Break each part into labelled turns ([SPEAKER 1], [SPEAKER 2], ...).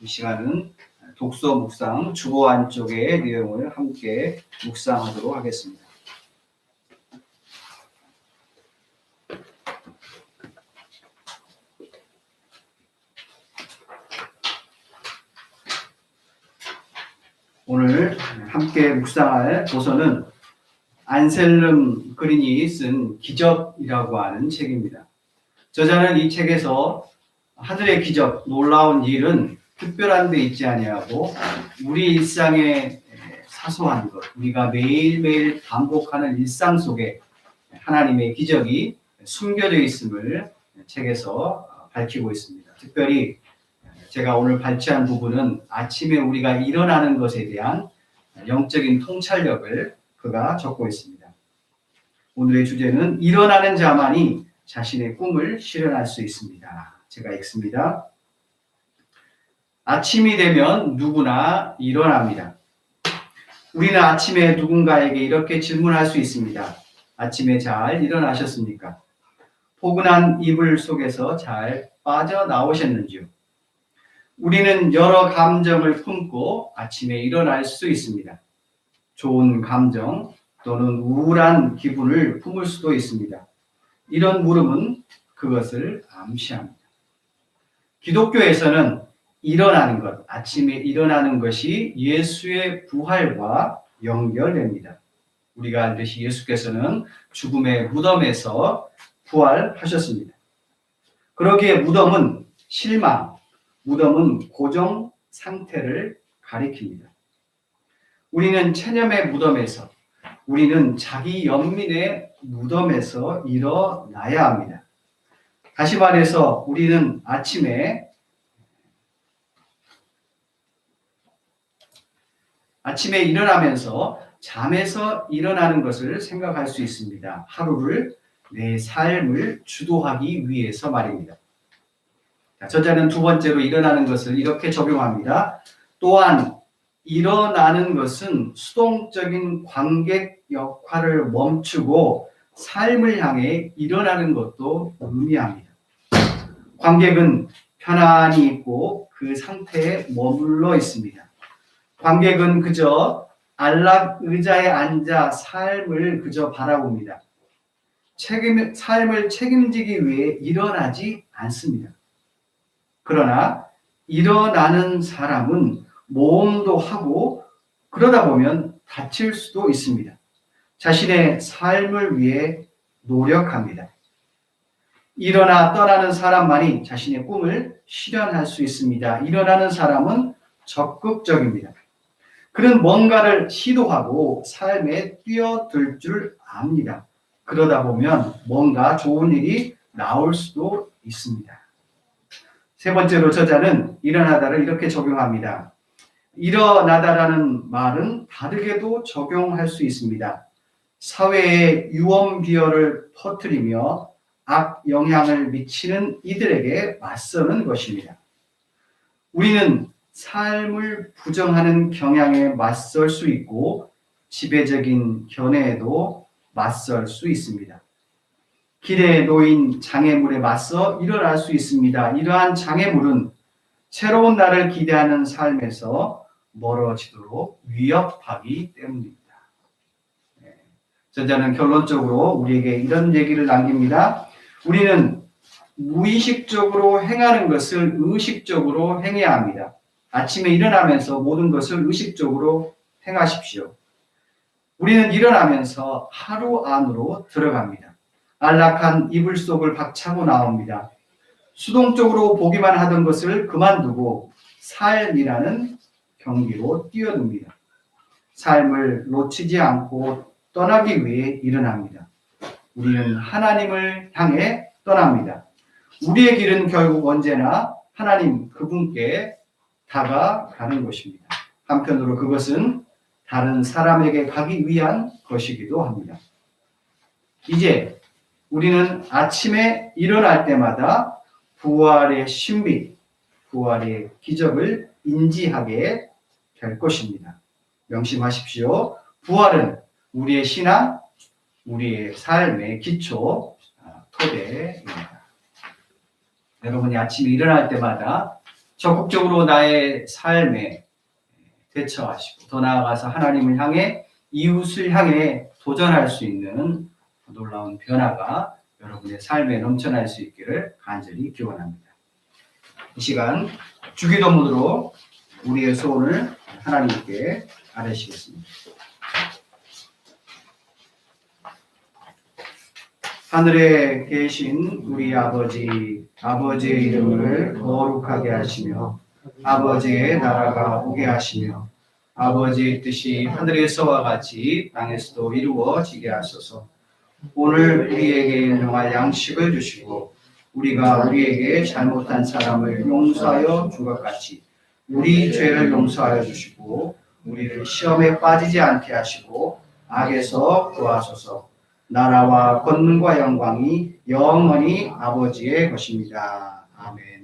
[SPEAKER 1] 이 시간은 독서 묵상 주보 안쪽의 내용을 함께 묵상하도록 하겠습니다. 오늘 함께 묵상할 도서는 안셀름 그린이 쓴 기적이라고 하는 책입니다. 저자는 이 책에서 하늘의 기적, 놀라운 일은 특별한 데 있지 아니하고 우리 일상의 사소한 것, 우리가 매일매일 반복하는 일상 속에 하나님의 기적이 숨겨져 있음을 책에서 밝히고 있습니다. 특별히 제가 오늘 발췌한 부분은 아침에 우리가 일어나는 것에 대한 영적인 통찰력을 그가 적고 있습니다. 오늘의 주제는 일어나는 자만이 자신의 꿈을 실현할 수 있습니다. 제가 읽습니다. 아침이 되면 누구나 일어납니다. 우리는 아침에 누군가에게 이렇게 질문할 수 있습니다. 아침에 잘 일어나셨습니까? 포근한 이불 속에서 잘 빠져나오셨는지요? 우리는 여러 감정을 품고 아침에 일어날 수 있습니다. 좋은 감정 또는 우울한 기분을 품을 수도 있습니다. 이런 물음은 그것을 암시합니다. 기독교에서는 일어나는 것, 아침에 일어나는 것이 예수의 부활과 연결됩니다. 우리가 알듯이 예수께서는 죽음의 무덤에서 부활하셨습니다. 그러기에 무덤은 실망, 무덤은 고정 상태를 가리킵니다. 우리는 체념의 무덤에서, 우리는 자기 연민의 무덤에서 일어나야 합니다. 다시 말해서 우리는 아침에 일어나면서 잠에서 일어나는 것을 생각할 수 있습니다. 하루를, 내 삶을 주도하기 위해서 말입니다. 저자는 두 번째로 일어나는 것을 이렇게 적용합니다. 또한 일어나는 것은 수동적인 관객 역할을 멈추고 삶을 향해 일어나는 것도 의미합니다. 관객은 편안히 있고 그 상태에 머물러 있습니다. 관객은 그저 안락 의자에 앉아 삶을 그저 바라봅니다. 삶을 책임지기 위해 일어나지 않습니다. 그러나 일어나는 사람은 모험도 하고 그러다 보면 다칠 수도 있습니다. 자신의 삶을 위해 노력합니다. 일어나 떠나는 사람만이 자신의 꿈을 실현할 수 있습니다. 일어나는 사람은 적극적입니다. 그는 뭔가를 시도하고 삶에 뛰어들 줄 압니다. 그러다 보면 뭔가 좋은 일이 나올 수도 있습니다. 세 번째로 저자는 일어나다를 이렇게 적용합니다. 일어나다라는 말은 다르게도 적용할 수 있습니다. 사회에 유언비어를 퍼뜨리며 악 영향을 미치는 이들에게 맞서는 것입니다. 우리는 삶을 부정하는 경향에 맞설 수 있고 지배적인 견해에도 맞설 수 있습니다. 길에 놓인 장애물에 맞서 일어날 수 있습니다. 이러한 장애물은 새로운 날을 기대하는 삶에서 멀어지도록 위협하기 때문입니다. 저자는 결론적으로 우리에게 이런 얘기를 남깁니다. 우리는 무의식적으로 행하는 것을 의식적으로 행해야 합니다. 아침에 일어나면서 모든 것을 의식적으로 행하십시오. 우리는 일어나면서 하루 안으로 들어갑니다. 안락한 이불 속을 박차고 나옵니다. 수동적으로 보기만 하던 것을 그만두고 삶이라는 경기로 뛰어듭니다. 삶을 놓치지 않고 떠나기 위해 일어납니다. 우리는 하나님을 향해 떠납니다. 우리의 길은 결국 언제나 하나님 그분께 다가가는 것입니다. 한편으로 그것은 다른 사람에게 가기 위한 것이기도 합니다. 이제 우리는 아침에 일어날 때마다 부활의 신비, 부활의 기적을 인지하게 될 것입니다. 명심하십시오. 부활은 우리의 신앙, 우리의 삶의 기초, 토대입니다. 여러분이 아침에 일어날 때마다 적극적으로 나의 삶에 대처하시고 더 나아가서 하나님을 향해 이웃을 향해 도전할 수 있는 놀라운 변화가 여러분의 삶에 넘쳐날 수 있기를 간절히 기원합니다. 이 시간 주기도문으로 우리의 소원을 하나님께 아뢰시겠습니다. 하늘에 계신 우리 아버지, 아버지의 이름을 거룩하게 하시며 아버지의 나라가 오게 하시며 아버지의 뜻이 하늘에서와 같이 땅에서도 이루어지게 하소서. 오늘 우리에게 일용할 양식을 주시고 우리가 우리에게 잘못한 사람을 용서하여 준 것 같이 우리 죄를 용서하여 주시고 우리를 시험에 빠지지 않게 하시고 악에서 구하소서. 나라와 권능과 영광이 영원히 아버지의 것입니다. 아멘.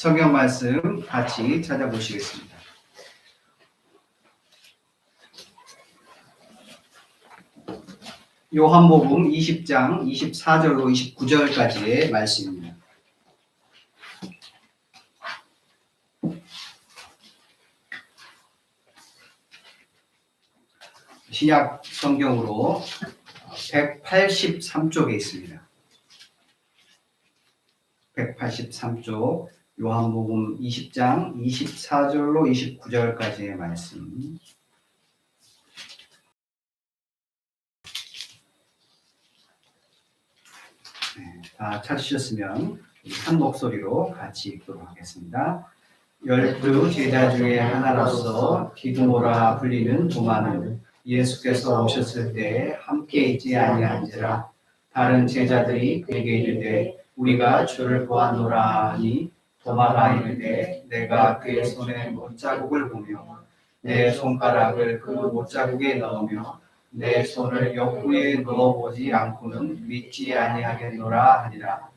[SPEAKER 1] 성경 말씀 같이 찾아보시겠습니다. 요한복음 20장 24절로 29절까지의 말씀입니다. 신약 성경으로 183쪽에 있습니다. 183쪽 요한복음 20장 24절로 29절까지의 말씀. 다 찾으셨으면 한 목소리로 같이 읽도록 하겠습니다. 12 제자 중에 하나로서 디두모라 불리는 도마는 예수께서 오셨을 때 함께 있지 아니한지라. 다른 제자들이 그에게 이르되 우리가 주를 보았노라 하니 도마가 이르되 내가 그의 손에 못자국을 보며 내 손가락을 그 못자국에 넣으며 내 손을 옆구리에 넣어보지 않고는 믿지 아니하겠노라 하니라.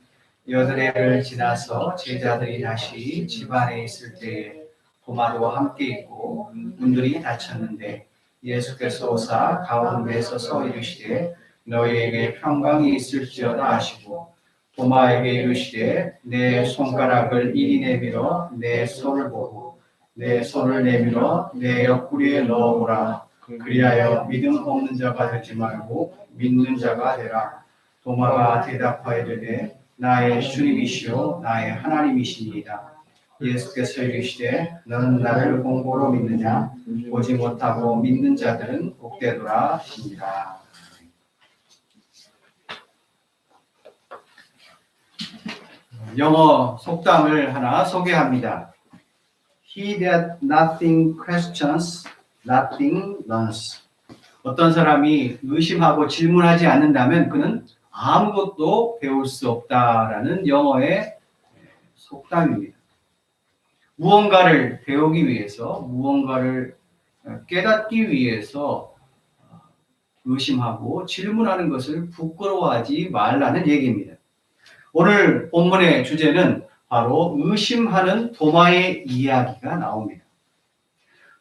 [SPEAKER 1] 여드레를 지나서 제자들이 다시 집안에 있을 때에 도마도 함께 있고 문들이 닫혔는데 예수께서 오사 가운데 서서 이르시되 너희에게 평강이 있을지어다 하시고 도마에게 이르시되 내 손가락을 이리 내밀어 내 손을 보고 내 손을 내밀어 내 옆구리에 넣어보라. 그리하여 믿음 없는 자가 되지 말고 믿는 자가 되라. 도마가 대답하여되 나의 주님이시요 나의 하나님이시니이다. 예수께서 이르시되 너는 나를 공고로 믿느냐? 보지 못하고 믿는 자들은 복되도라 하시니라. 영어 속담을 하나 소개합니다. He that nothing questions, nothing learns. 어떤 사람이 의심하고 질문하지 않는다면 그는 아무것도 배울 수 없다라는 영어의 속담입니다. 무언가를 배우기 위해서, 무언가를 깨닫기 위해서 의심하고 질문하는 것을 부끄러워하지 말라는 얘기입니다. 오늘 본문의 주제는 바로 의심하는 도마의 이야기가 나옵니다.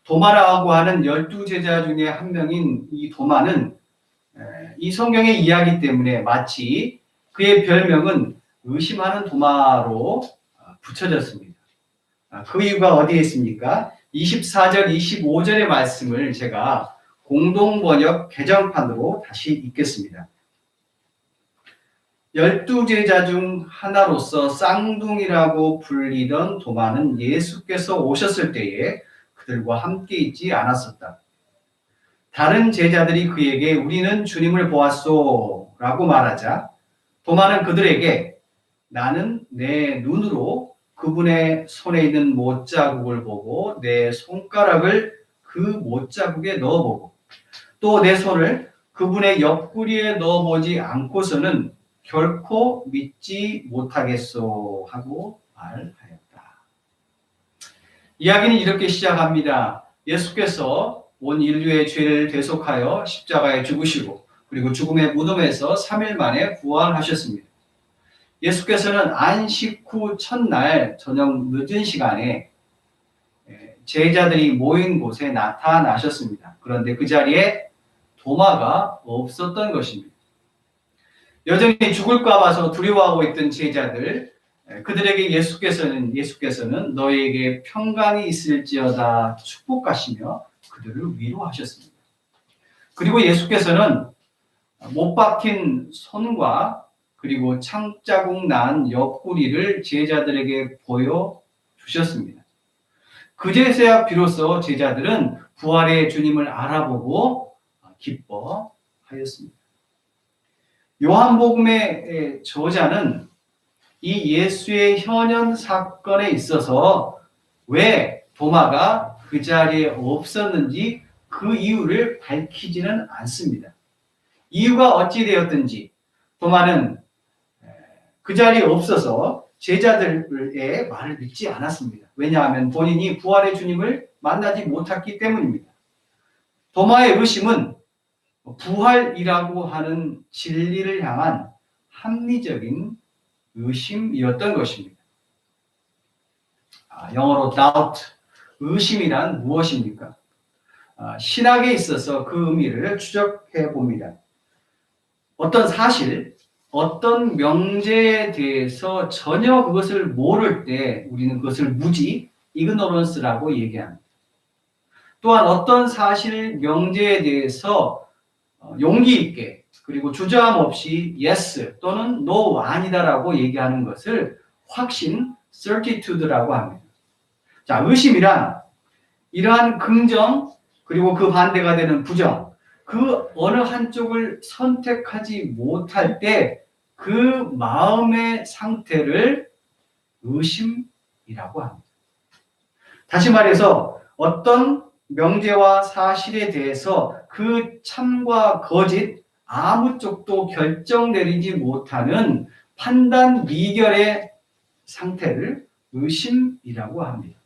[SPEAKER 1] 도마라고 하는 12제자 중에 한 명인 이 도마는 이 성경의 이야기 때문에 마치 그의 별명은 의심하는 도마로 붙여졌습니다. 그 이유가 어디에 있습니까? 24절, 25절의 말씀을 제가 공동번역 개정판으로 다시 읽겠습니다. 12제자 중 하나로서 쌍둥이라고 불리던 도마는 예수께서 오셨을 때에 그들과 함께 있지 않았었다. 다른 제자들이 그에게 우리는 주님을 보았소 라고 말하자 도마는 그들에게 나는 내 눈으로 그분의 손에 있는 못자국을 보고 내 손가락을 그 못자국에 넣어보고 또 내 손을 그분의 옆구리에 넣어보지 않고서는 결코 믿지 못하겠소 하고 말하였다. 이야기는 이렇게 시작합니다. 예수께서 온 인류의 죄를 대속하여 십자가에 죽으시고 그리고 죽음의 무덤에서 3일 만에 부활하셨습니다. 예수께서는 안식 후 첫날 저녁 늦은 시간에 제자들이 모인 곳에 나타나셨습니다. 그런데 그 자리에 도마가 없었던 것입니다. 여전히 죽을까 봐서 두려워하고 있던 제자들, 그들에게 예수께서는 너희에게 평강이 있을지어다 축복하시며 그들을 위로하셨습니다. 그리고 예수께서는 못 박힌 손과 그리고 창자국 난 옆구리를 제자들에게 보여주셨습니다. 그제서야 비로소 제자들은 부활의 주님을 알아보고 기뻐하였습니다. 요한복음의 저자는 이 예수의 현현 사건에 있어서 왜 도마가 그 자리에 없었는지 그 이유를 밝히지는 않습니다. 이유가 어찌 되었든지 도마는 그 자리에 없어서 제자들의 말을 믿지 않았습니다. 왜냐하면 본인이 부활의 주님을 만나지 못했기 때문입니다. 도마의 의심은 부활이라고 하는 진리를 향한 합리적인 의심이었던 것입니다. 영어로 doubt, 의심이란 무엇입니까? 신학에 있어서 그 의미를 추적해 봅니다. 어떤 사실, 어떤 명제에 대해서 전혀 그것을 모를 때 우리는 그것을 무지, ignorance라고 얘기합니다. 또한 어떤 사실, 명제에 대해서 용기 있게 그리고 주저함 없이 yes 또는 no 아니다라고 얘기하는 것을 확신, certitude라고 합니다. 자, 의심이란 이러한 긍정 그리고 그 반대가 되는 부정, 그 어느 한쪽을 선택하지 못할 때 그 마음의 상태를 의심이라고 합니다. 다시 말해서 어떤 명제와 사실에 대해서 그 참과 거짓 아무 쪽도 결정 내리지 못하는 판단 미결의 상태를 의심이라고 합니다.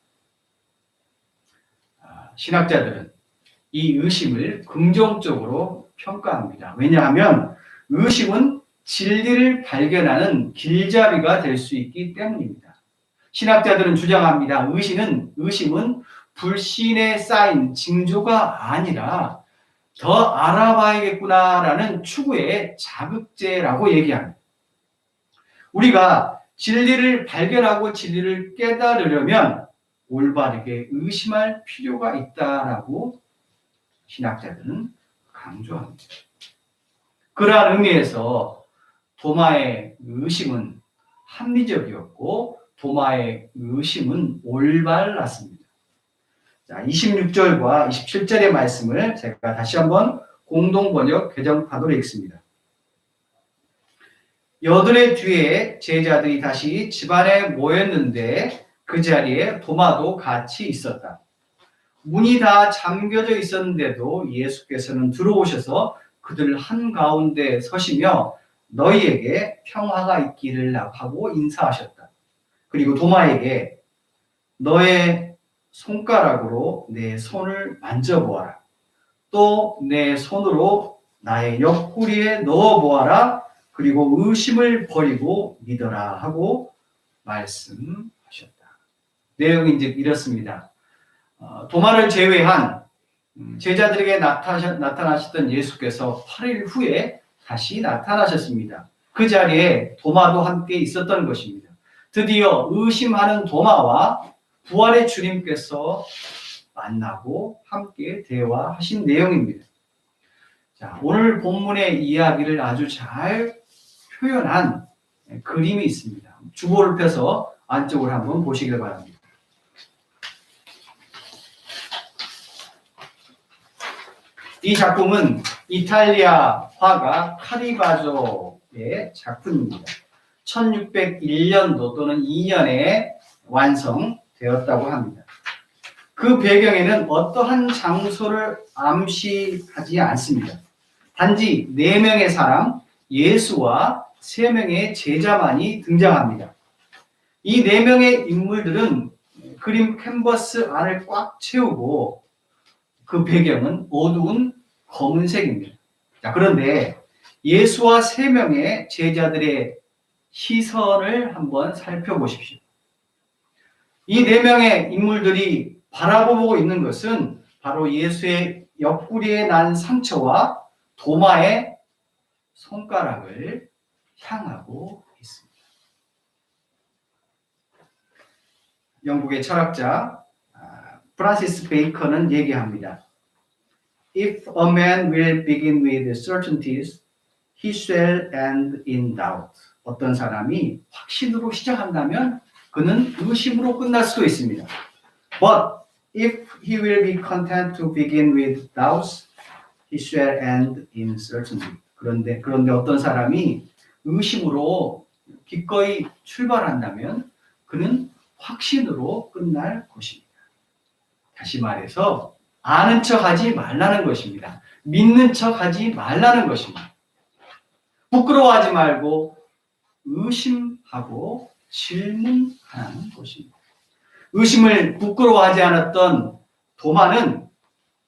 [SPEAKER 1] 신학자들은 이 의심을 긍정적으로 평가합니다. 왜냐하면 의심은 진리를 발견하는 길잡이가 될 수 있기 때문입니다. 신학자들은 주장합니다. 의심은 불신에 쌓인 징조가 아니라 더 알아봐야겠구나라는 추구의 자극제라고 얘기합니다. 우리가 진리를 발견하고 진리를 깨달으려면 올바르게 의심할 필요가 있다라고 신학자들은 강조합니다. 그러한 의미에서 도마의 의심은 합리적이었고 도마의 의심은 올바랐습니다. 자, 26절과 27절의 말씀을 제가 다시 한번 공동번역 개정판으로 읽습니다. 여드레 뒤에 제자들이 다시 집안에 모였는데 그 자리에 도마도 같이 있었다. 문이 다 잠겨져 있었는데도 예수께서는 들어오셔서 그들 한가운데 서시며 너희에게 평화가 있기를 하고 인사하셨다. 그리고 도마에게 너의 손가락으로 내 손을 만져보아라. 또 내 손으로 나의 옆구리에 넣어보아라. 그리고 의심을 버리고 믿어라 하고 말씀하셨다. 내용이 이제 이렇습니다. 도마를 제외한 제자들에게 나타나셨던 예수께서 8일 후에 다시 나타나셨습니다. 그 자리에 도마도 함께 있었던 것입니다. 드디어 의심하는 도마와 부활의 주님께서 만나고 함께 대화하신 내용입니다. 자, 오늘 본문의 이야기를 아주 잘 표현한 그림이 있습니다. 주보를 펴서 안쪽을 한번 보시길 바랍니다. 이 작품은 이탈리아 화가 카리바조의 작품입니다. 1601년도 또는 2년에 완성되었다고 합니다. 그 배경에는 어떠한 장소를 암시하지 않습니다. 단지 4명의 사람, 예수와 3명의 제자만이 등장합니다. 이 4명의 인물들은 그림 캔버스 안을 꽉 채우고 그 배경은 어두운 검은색입니다. 자, 그런데 예수와 3명의 제자들의 시선을 한번 살펴보십시오. 이 4명의 인물들이 바라보고 있는 것은 바로 예수의 옆구리에 난 상처와 도마의 손가락을 향하고 있습니다. 영국의 철학자 프란시스 베이컨은 얘기합니다. If a man will begin with certainties, he shall end in doubt. 어떤 사람이 확신으로 시작한다면 그는 의심으로 끝날 수도 있습니다. But if he will be content to begin with doubts, he shall end in certainty. 그런데 어떤 사람이 의심으로 기꺼이 출발한다면 그는 확신으로 끝날 것입니다. 다시 말해서 아는 척하지 말라는 것입니다. 믿는 척하지 말라는 것입니다. 부끄러워하지 말고 의심하고 질문하는 것입니다. 의심을 부끄러워하지 않았던 도마는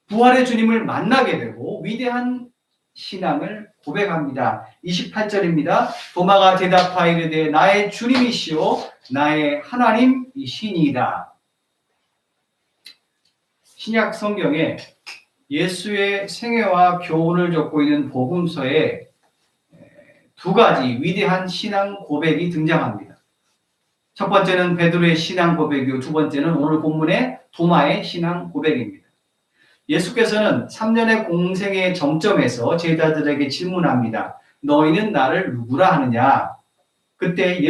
[SPEAKER 1] 부활의 주님을 만나게 되고 위대한 신앙을 고백합니다. 28절입니다. 도마가 대답하여 이르되 나의 주님이시오 나의 하나님이시니이다. 신약 성경에 예수의 생애와 교훈을 적고 있는 복음서에 2가지 위대한 신앙 고백이 등장합니다. 첫 번째는 베드로의 신앙 고백이고 두 번째는 오늘 본문의 도마의 신앙 고백입니다. 예수께서는 3년의 공생의 정점에서 제자들에게 질문합니다. 너희는 나를 누구라 하느냐? 그때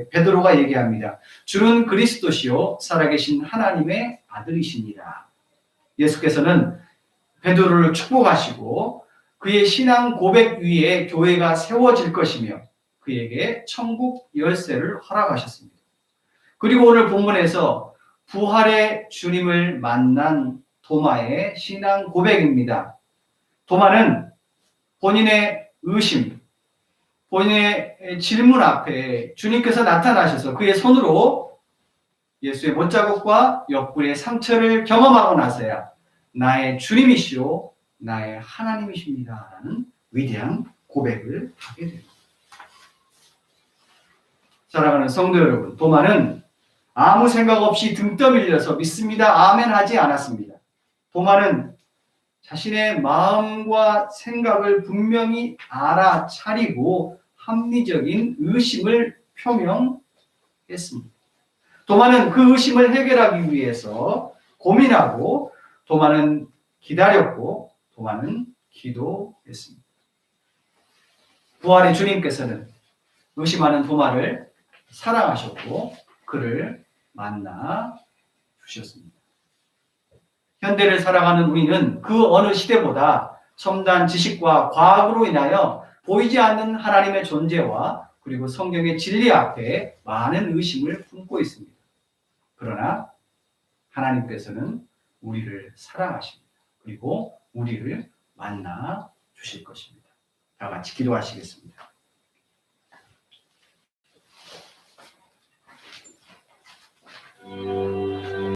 [SPEAKER 1] 베드로가 얘기합니다. 주는 그리스도시요 살아계신 하나님의 아들이십니다. 예수께서는 베드로를 축복하시고 그의 신앙 고백 위에 교회가 세워질 것이며 그에게 천국 열쇠를 허락하셨습니다. 그리고 오늘 본문에서 부활의 주님을 만난 도마의 신앙 고백입니다. 도마는 본인의 의심, 본인의 질문 앞에 주님께서 나타나셔서 그의 손으로 예수의 못자국과 옆구리의 상처를 경험하고 나서야 나의 주님이시오 나의 하나님이십니다 라는 위대한 고백을 하게 됩니다. 사랑하는 성도 여러분, 도마는 아무 생각 없이 등 떠밀려서 믿습니다 아멘 하지 않았습니다. 도마는 자신의 마음과 생각을 분명히 알아차리고 합리적인 의심을 표명했습니다. 도마는 그 의심을 해결하기 위해서 고민하고 도마는 기다렸고 도마는 기도했습니다. 부활의 주님께서는 의심하는 도마를 사랑하셨고 그를 만나 주셨습니다. 현대를 살아가는 우리는 그 어느 시대보다 첨단 지식과 과학으로 인하여 보이지 않는 하나님의 존재와 그리고 성경의 진리 앞에 많은 의심을 품고 있습니다. 그러나 하나님께서는 우리를 사랑하십니다. 그리고 우리를 만나 주실 것입니다. 다 같이 기도하시겠습니다.